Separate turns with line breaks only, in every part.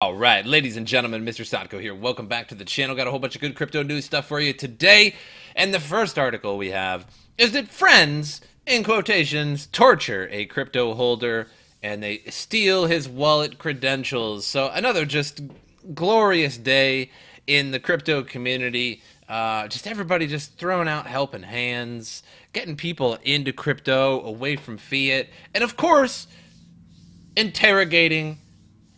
All right, ladies and gentlemen, MrSotko here. Welcome back to the channel. Got a whole bunch of good crypto news stuff for you today. And the first article we have is that friends, in quotations, torture a crypto holder and they steal his wallet credentials. So another just glorious day in the crypto community. Just everybody just throwing out helping hands, getting people into crypto, away from fiat, and of course, interrogating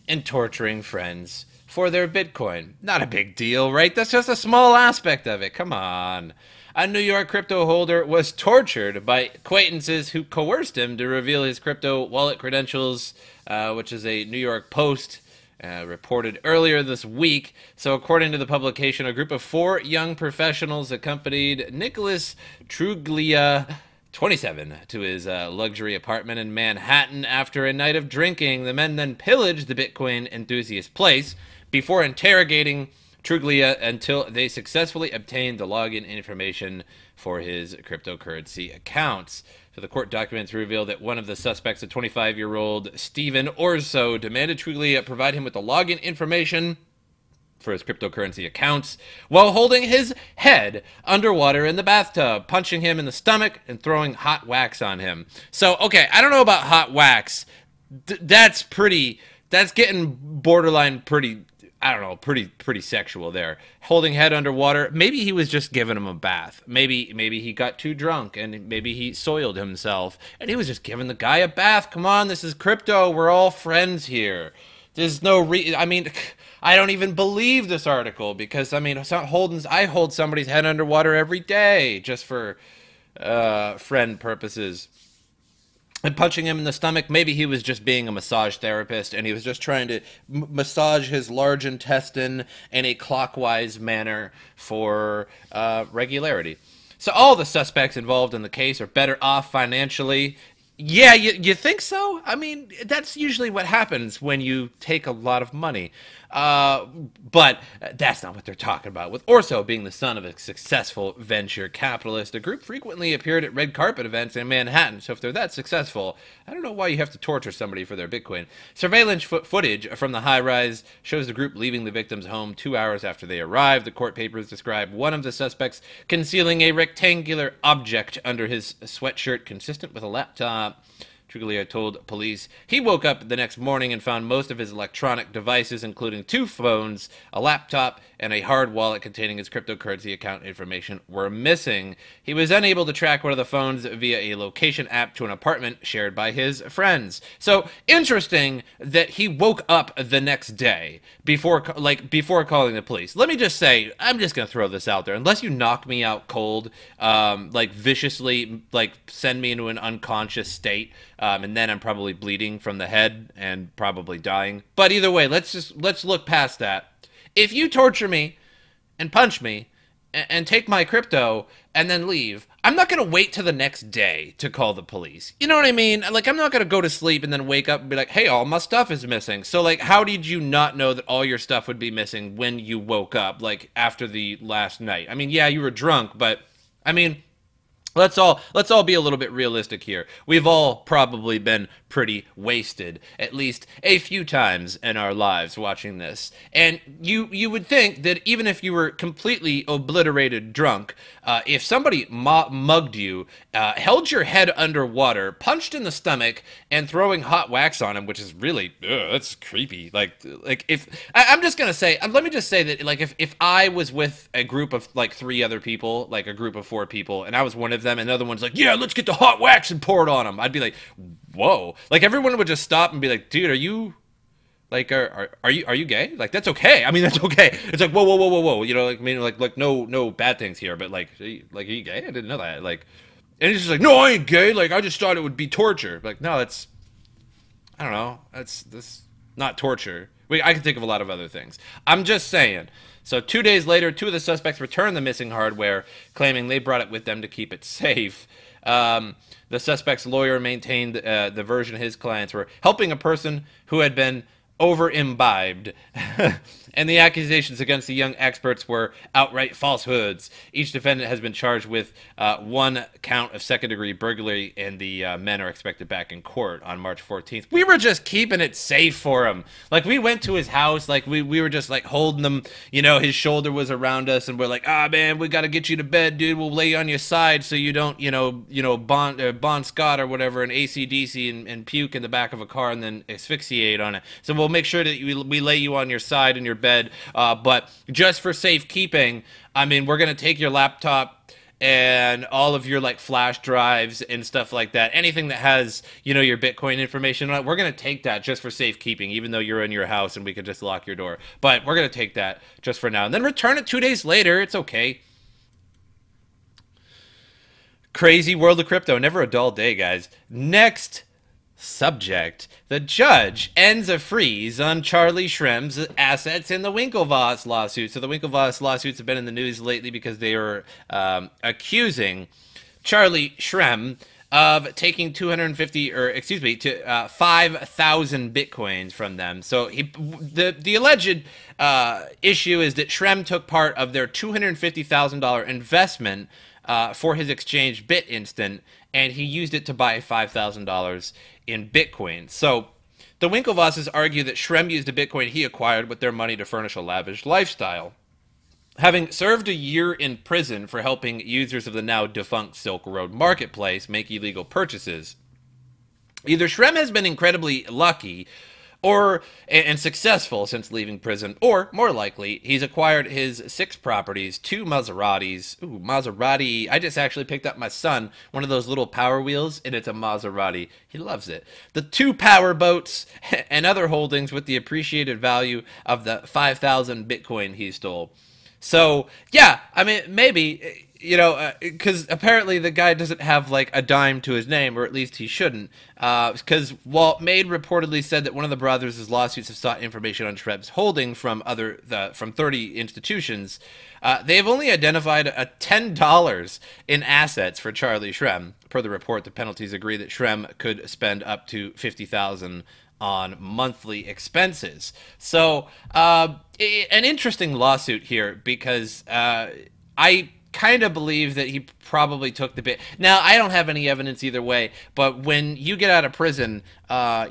and torturing friends for their Bitcoin. Not a big deal, right? That's just a small aspect of it. Come on. A New York crypto holder was tortured by acquaintances who coerced him to reveal his crypto wallet credentials, which is a New York Post reported earlier this week. So according to the publication, a group of 4 young professionals accompanied Nicholas Truglia, 27, to his luxury apartment in Manhattan after a night of drinking. The men then pillaged the Bitcoin enthusiast's place before interrogating Truglia until they successfully obtained the login information for his cryptocurrency accounts. So the court documents reveal that one of the suspects, a 25-year-old Stephen Orso, demanded Truglia provide him with the login information for his cryptocurrency accounts while holding his head underwater in the bathtub, punching him in the stomach and throwing hot wax on him. So, okay, I don't know about hot wax. That's getting borderline pretty, I don't know, pretty sexual there. Holding head underwater. Maybe he was just giving him a bath. Maybe he got too drunk and maybe he soiled himself and he was just giving the guy a bath. Come on, this is crypto. We're all friends here. There's no I don't even believe this article because, I mean, I hold somebody's head underwater every day just for friend purposes. And punching him in the stomach, maybe he was just being a massage therapist and he was just trying to massage his large intestine in a clockwise manner for regularity. So all the suspects involved in the case are better off financially. Yeah, you think so? I mean, that's usually what happens when you take a lot of money. But that's not what they're talking about. With Orso being the son of a successful venture capitalist, the group frequently appeared at red carpet events in Manhattan. So if they're that successful, I don't know why you have to torture somebody for their Bitcoin. Surveillance footage from the high-rise shows the group leaving the victim's home 2 hours after they arrived. The court papers describe one of the suspects concealing a rectangular object under his sweatshirt consistent with a laptop. Truglia told police he woke up the next morning and found most of his electronic devices, including 2 phones, a laptop, and a hard wallet containing his cryptocurrency account information, were missing. He was unable to track one of the phones via a location app to an apartment shared by his friends. So, interesting that he woke up the next day before calling the police. Let me just say, I'm just going to throw this out there. Unless you knock me out cold, viciously, send me into an unconscious state, and then I'm probably bleeding from the head and probably dying. But either way, let's look past that. If you torture me and punch me and take my crypto and then leave, I'm not going to wait till the next day to call the police. You know what I mean? Like, I'm not going to go to sleep and then wake up and be like, hey, all my stuff is missing. So, like, how did you not know that all your stuff would be missing when you woke up, like, after the last night? I mean, yeah, you were drunk, but, I mean, let's all be a little bit realistic here. We've all probably been pretty wasted at least a few times in our lives watching this. And you would think that even if you were completely obliterated drunk, if somebody mugged you, held your head underwater, punched in the stomach, and throwing hot wax on him, which is really, that's creepy. Like if I'm just gonna say, let me just say that, like, if I was with a group of like 3 other people, like a group of 4 people, and I was one of them, and the other one's like, yeah, let's get the hot wax and pour it on them, I'd be like, whoa. Like, everyone would just stop and be like, dude, are you, like, are you gay? Like, that's okay. I mean, that's okay. It's like, whoa. You know, like, I mean, like no bad things here, but like, are you gay? I didn't know that. Like, and he's just like, no, I ain't gay. Like, I just thought it would be torture. Like, no, that's, I don't know. That's not torture. I can think of a lot of other things. I'm just saying. So 2 days later, 2 of the suspects returned the missing hardware, claiming they brought it with them to keep it safe. The suspect's lawyer maintained the version his clients were helping a person who had been over-imbibed. And the accusations against the young experts were outright falsehoods. Each defendant has been charged with 1 count of second-degree burglary, and the men are expected back in court on March 14th. We were just keeping it safe for him. Like, we went to his house, like, we were just, like, holding him, you know, his shoulder was around us, and we're like, ah, man, we gotta get you to bed, dude. We'll lay you on your side so you don't, Bon Scott or whatever, and AC/DC and puke in the back of a car and then asphyxiate on it. So we'll make sure that we lay you on your side in your bed, but just for safekeeping, I mean, we're gonna take your laptop and all of your like flash drives and stuff like that, anything that has, you know, your Bitcoin information on it, we're gonna take that just for safekeeping, even though you're in your house and we could just lock your door. But we're gonna take that just for now and then return it 2 days later. It's okay. Crazy world of crypto, never a dull day, guys. Next subject. The judge ends a freeze on Charlie Shrem's assets in the Winklevoss lawsuit. So the Winklevoss lawsuits have been in the news lately because they were accusing Charlie Shrem of taking 5,000 Bitcoins from them. So the alleged issue is that Shrem took part of their $250,000 investment for his exchange BitInstant, and he used it to buy $5,000 in Bitcoin. So the Winklevosses argue that Shrem used the Bitcoin he acquired with their money to furnish a lavish lifestyle. Having served a year in prison for helping users of the now defunct Silk Road marketplace make illegal purchases, either Shrem has been incredibly lucky and successful since leaving prison, or more likely, he's acquired his 6 properties, 2 Maseratis. Ooh, Maserati. I just actually picked up my son one of those little Power Wheels, and it's a Maserati. He loves it. The 2 power boats and other holdings with the appreciated value of the 5,000 Bitcoin he stole. So, yeah, I mean, maybe, you know, because apparently the guy doesn't have, like, a dime to his name, or at least he shouldn't. Because Walt Maid reportedly said that one of the brothers' lawsuits have sought information on Shrem's holding from 30 institutions. They have only identified $10 in assets for Charlie Shrem. Per the report, the penalties agree that Shrem could spend up to $50,000 on monthly expenses. So, an interesting lawsuit here, because I kind of believe that he probably took the bit. Now, I don't have any evidence either way, but when you get out of prison,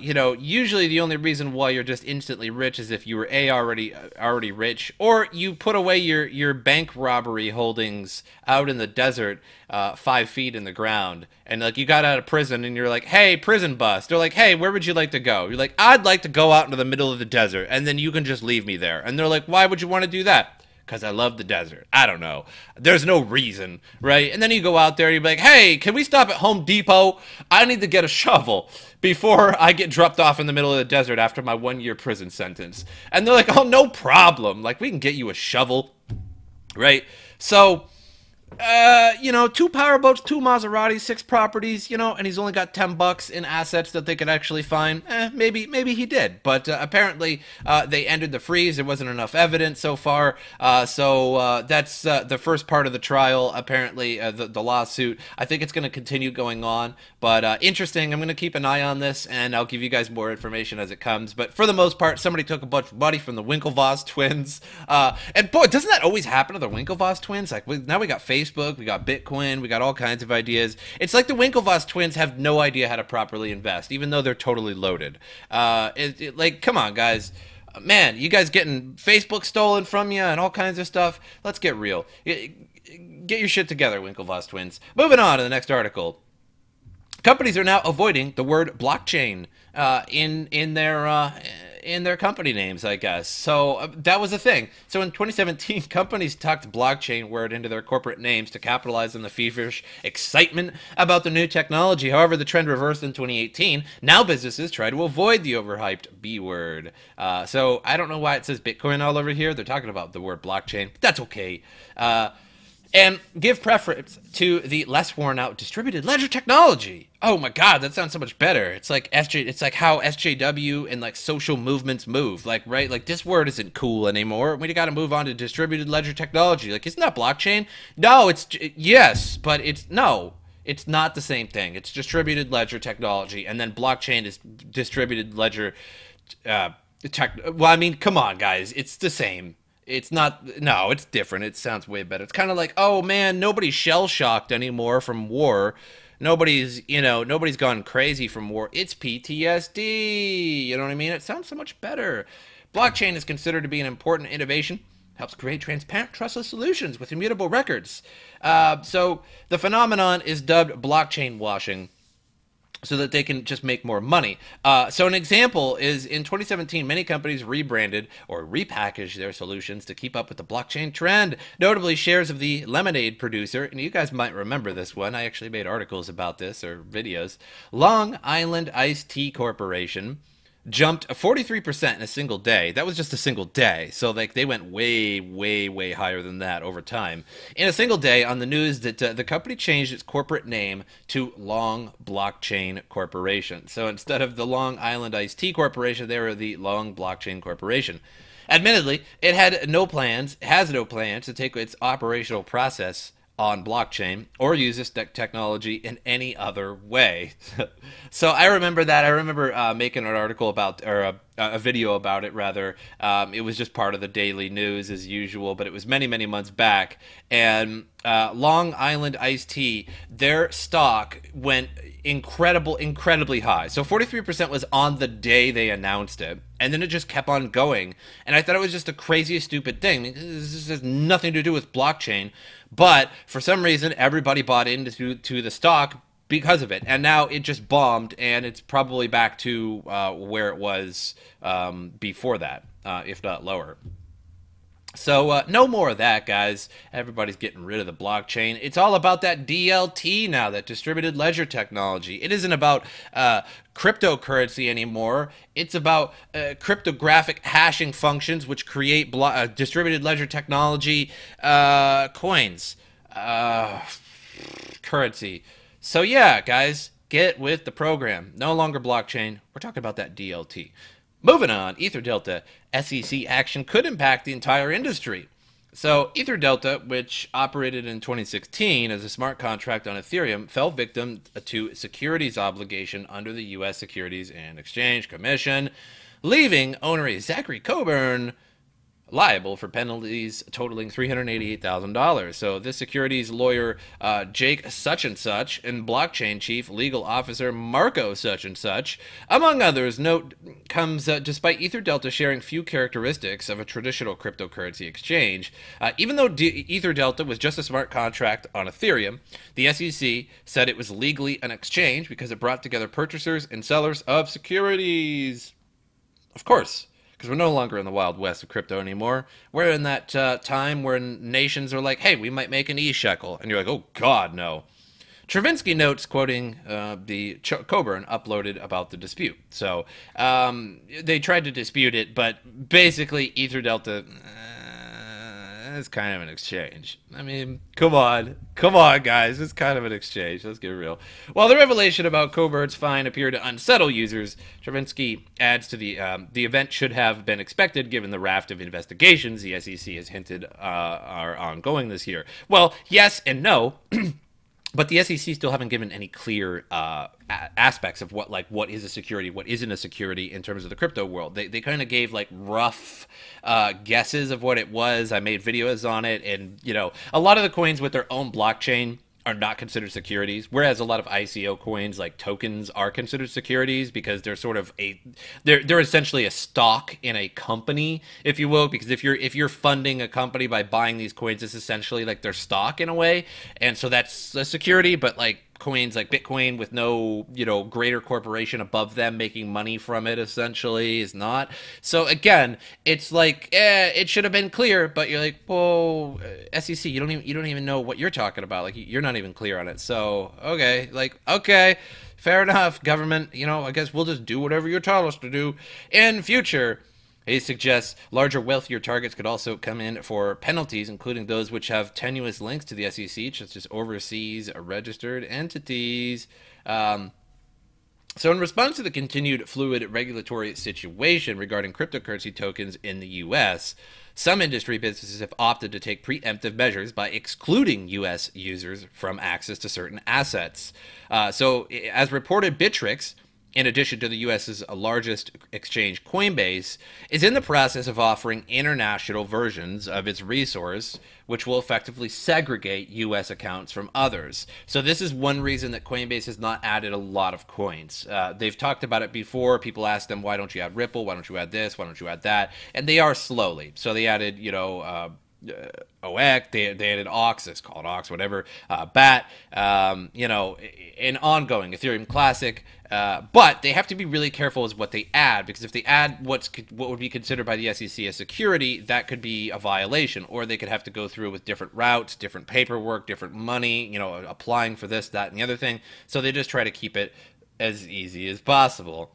you know, usually the only reason why you're just instantly rich is if you were already rich, or you put away your bank robbery holdings out in the desert, 5 feet in the ground, and like you got out of prison and you're like, hey, prison bus. They're like, hey, where would you like to go? You're like, I'd like to go out into the middle of the desert, and then you can just leave me there. And they're like, why would you want to do that? Because I love the desert. I don't know. There's no reason, right? And then you go out there, you're like, hey, can we stop at Home Depot? I need to get a shovel before I get dropped off in the middle of the desert after my 1-year prison sentence. And they're like, oh, no problem. Like, we can get you a shovel, right? So, you know, 2 powerboats, 2 Maseratis, 6 properties, you know, and he's only got $10 in assets that they could actually find. Maybe he did, but apparently they ended the freeze. There wasn't enough evidence so far, so that's the first part of the trial. Apparently, the lawsuit. I think it's going to continue going on, but interesting. I'm going to keep an eye on this, and I'll give you guys more information as it comes. But for the most part, somebody took a bunch of money from the Winklevoss twins, and boy, doesn't that always happen to the Winklevoss twins? Like now we got Facebook, we got Bitcoin, we got all kinds of ideas. It's like the Winklevoss twins have no idea how to properly invest, even though they're totally loaded. Like, come on, guys. Man, you guys getting Facebook stolen from you and all kinds of stuff. Let's get real. Get your shit together, Winklevoss twins. Moving on to the next article. Companies are now avoiding the word blockchain in their company names, I guess. So that was a thing. So in 2017, companies tucked blockchain word into their corporate names to capitalize on the feverish excitement about the new technology. However, the trend reversed in 2018. Now businesses try to avoid the overhyped B word. So I don't know why it says Bitcoin all over here. They're talking about the word blockchain. That's okay. And give preference to the less worn out distributed ledger technology. Oh my God, that sounds so much better. It's like it's like how SJW and like social movements move. Like, right? Like this word isn't cool anymore. We got to move on to distributed ledger technology. Like, isn't that blockchain? No, yes, but it's not the same thing. It's distributed ledger technology, and then blockchain is distributed ledger Well, I mean, come on, guys. It's the same. It's not. No, it's different. It sounds way better. It's kind of like, oh man, nobody's shell shocked anymore from war. Nobody's gone crazy from war. It's PTSD. You know what I mean? It sounds so much better. Blockchain is considered to be an important innovation. Helps create transparent, trustless solutions with immutable records. So the phenomenon is dubbed blockchain washing, so that they can just make more money. So an example is in 2017, many companies rebranded or repackaged their solutions to keep up with the blockchain trend. Notably, shares of the lemonade producer, and you guys might remember this one. I actually made articles about this or videos. Long Island Iced Tea Corporation jumped 43% in a single day. That was just a single day. So like they went way, way, way higher than that over time. In a single day on the news that the company changed its corporate name to Long Blockchain Corporation. So instead of the Long Island Iced Tea Corporation, they were the Long Blockchain Corporation. Admittedly, it has no plans to take its operational process on blockchain or use this technology in any other way. So I remember that. I remember making an article about, or a video about it, rather. It was just part of the daily news as usual, but it was many, many months back. And Long Island Iced Tea, their stock went incredibly high. So 43% was on the day they announced it. And then it just kept on going. And I thought it was just the craziest, stupid thing. I mean, this has nothing to do with blockchain. But for some reason, everybody bought into the stock because of it. And now it just bombed, and it's probably back to where it was before that, if not lower. So no more of that, guys. Everybody's getting rid of the blockchain. It's all about that DLT now, that distributed ledger technology. It isn't about cryptocurrency anymore. It's about cryptographic hashing functions which create distributed ledger technology coins, currency. So yeah, guys, get with the program. No longer blockchain. We're talking about that DLT. Moving on, EtherDelta SEC action could impact the entire industry. So EtherDelta, which operated in 2016 as a smart contract on Ethereum, fell victim to securities obligation under the U.S. Securities and Exchange Commission, leaving owner Zachary Coburn liable for penalties totaling $388,000. So this securities lawyer, Jake such and such, and blockchain chief legal officer Marco such and such, among others, note comes despite EtherDelta sharing few characteristics of a traditional cryptocurrency exchange. Even though EtherDelta was just a smart contract on Ethereum, the SEC said it was legally an exchange because it brought together purchasers and sellers of securities. Of course, because we're no longer in the Wild West of crypto anymore. We're in that time where nations are like, hey, we might make an e-shekel. And you're like, oh, God, no. Travinsky notes, quoting the Coburn, uploaded about the dispute. So they tried to dispute it, but basically EtherDelta it's kind of an exchange. I mean, come on, guys. It's kind of an exchange. Let's get real. While the revelation about Coburn's fine appeared to unsettle users, Travinsky adds to the event should have been expected given the raft of investigations the SEC has hinted are ongoing this year. Well, yes and no. But the SEC still haven't given any clear aspects of what is a security, what isn't a security in terms of the crypto world. They kind of gave like rough guesses of what it was. I made videos on it, and a lot of the coins with their own blockchain are not considered securities, whereas a lot of ICO coins like tokens are considered securities because they're sort of they're essentially a stock in a company, if you will, because if you're funding a company by buying these coins, it's essentially like their stock in a way, and so that's a security. But like coins like Bitcoin with no greater corporation above them making money from it essentially is not. So again, it's like it should have been clear, but you're like, whoa, SEC, you don't even know what you're talking about. Like you're not even clear on it. So okay, fair enough, government. I guess we'll just do whatever you tell us to do in future. He suggests larger, wealthier targets could also come in for penalties, including those which have tenuous links to the SEC, such as overseas registered entities. So in response to the continued fluid regulatory situation regarding cryptocurrency tokens in the U.S., some industry businesses have opted to take preemptive measures by excluding U.S. users from access to certain assets. So as reported, Bittrex, in addition to the US's largest exchange, Coinbase, is in the process of offering international versions of its resource, which will effectively segregate US accounts from others. So this is one reason that Coinbase has not added a lot of coins. They've talked about it before. People ask them, why don't you add Ripple? Why don't you add this? Why don't you add that? And they are slowly. So they added, OX, they added Ox, it's called Ox, whatever, BAT, an ongoing Ethereum Classic, but they have to be really careful as what they add, because if they add what would be considered by the SEC as security, that could be a violation, or they could have to go through with different routes, different paperwork, different money, applying for this, that, and the other thing. So they just try to keep it as easy as possible.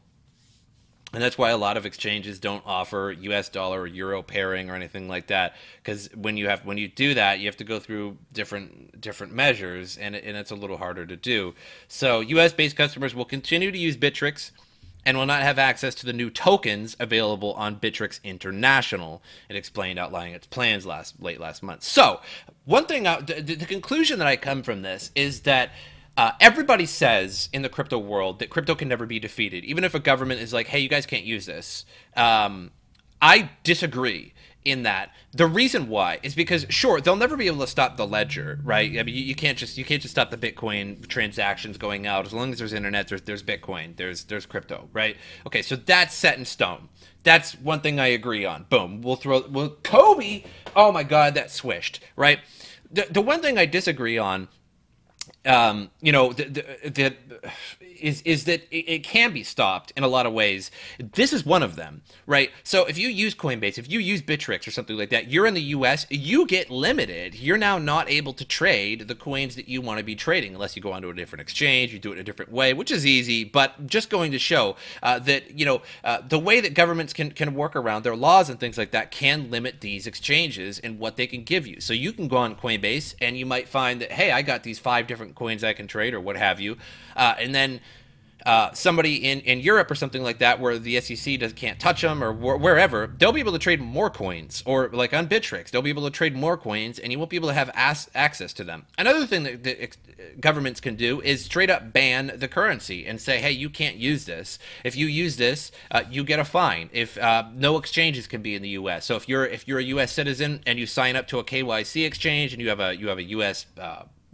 And that's why a lot of exchanges don't offer US dollar or euro pairing or anything like that, because when you do that, you have to go through different measures, and it's a little harder to do. So US based customers will continue to use Bittrex and will not have access to the new tokens available on Bittrex International. It explained, outlining its plans late last month. So one thing, the conclusion that I come from this is that everybody says in the crypto world that crypto can never be defeated, even if a government is like, hey, you guys can't use this. I disagree in that. The reason why is because, sure, they'll never be able to stop the ledger, right? I mean, you can't just stop the Bitcoin transactions going out. As long as there's internet, there's Bitcoin, there's crypto, right? Okay, so that's set in stone. That's one thing I agree on. Boom. Kobe. Oh my God, that swished, right? The one thing I disagree on, is that it can be stopped in a lot of ways. This is one of them, right? So if you use Coinbase, if you use Bittrex or something like that, you're in the US, you get limited. You're now not able to trade the coins that you want to be trading unless you go onto a different exchange, you do it in a different way, which is easy, but just going to show that, the way that governments can work around their laws and things like that can limit these exchanges and what they can give you. So you can go on Coinbase and you might find that, hey, I got these 5 different coins I can trade or what have you, and then somebody in Europe or something like that, where the SEC can't touch them, or wherever, they'll be able to trade more coins, or like on Bittrex, they'll be able to trade more coins, and you won't be able to have access to them. Another thing that governments can do is straight up ban the currency and say, hey, you can't use this. If you use this, you get a fine. If no exchanges can be in the U.S. So if you're a U.S. citizen and you sign up to a KYC exchange and you have a U.S.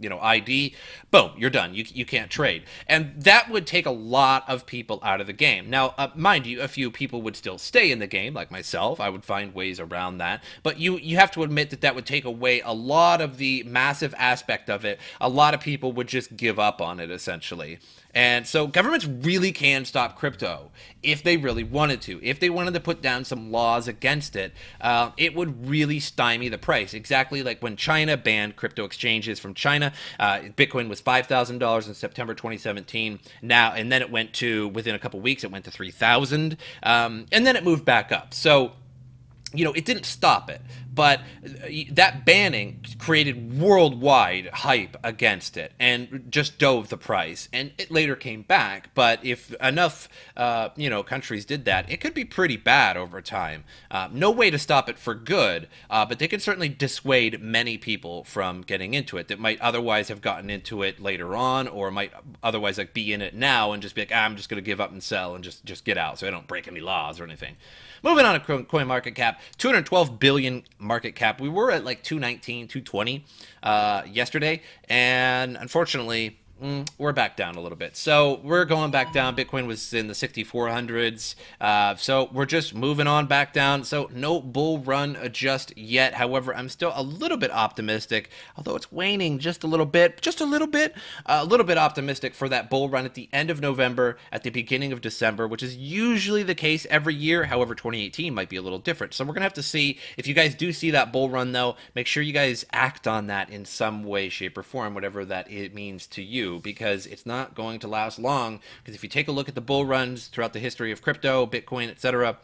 ID, boom, you're done. You can't trade. And that would take a lot of people out of the game. Now, mind you, a few people would still stay in the game, like myself. I would find ways around that. But you have to admit that would take away a lot of the massive aspect of it. A lot of people would just give up on it, essentially. And so governments really can stop crypto if they really wanted to. If they wanted to put down some laws against it, it would really stymie the price. Exactly like when China banned crypto exchanges from China. Bitcoin was $5,000 in September 2017. Now, and then it went to, within a couple weeks, it went to 3,000. And then it moved back up. So, it didn't stop it, but that banning created worldwide hype against it and just dove the price. And it later came back, but if enough, countries did that, it could be pretty bad over time. No way to stop it for good, but they can certainly dissuade many people from getting into it that might otherwise have gotten into it later on, or might otherwise be in it now and just be like, I'm just going to give up and sell and just get out so I don't break any laws or anything. Moving on to CoinMarketCap, 212 billion market cap. We were at like 219, 220 yesterday, and unfortunately, we're back down a little bit. So we're going back down. Bitcoin was in the 6,400s. So we're just moving on back down. So no bull run just yet. However, I'm still a little bit optimistic, although it's waning just a little bit, a little bit optimistic for that bull run at the end of November, at the beginning of December, which is usually the case every year. However, 2018 might be a little different. So we're going to have to see. If you guys do see that bull run, though, make sure you guys act on that in some way, shape, or form, whatever that it means to you, because it's not going to last long. Because if you take a look at the bull runs throughout the history of crypto, Bitcoin, etc.,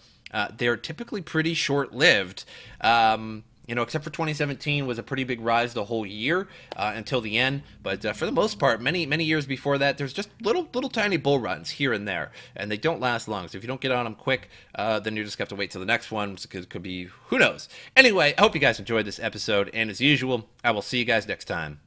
they're typically pretty short-lived. Except for 2017 was a pretty big rise the whole year until the end. But for the most part, many years before that, there's just little tiny bull runs here and there, and they don't last long. So if you don't get on them quick, then you just have to wait till the next one, because it could be, who knows. Anyway, I hope you guys enjoyed this episode, and as usual, I will see you guys next time.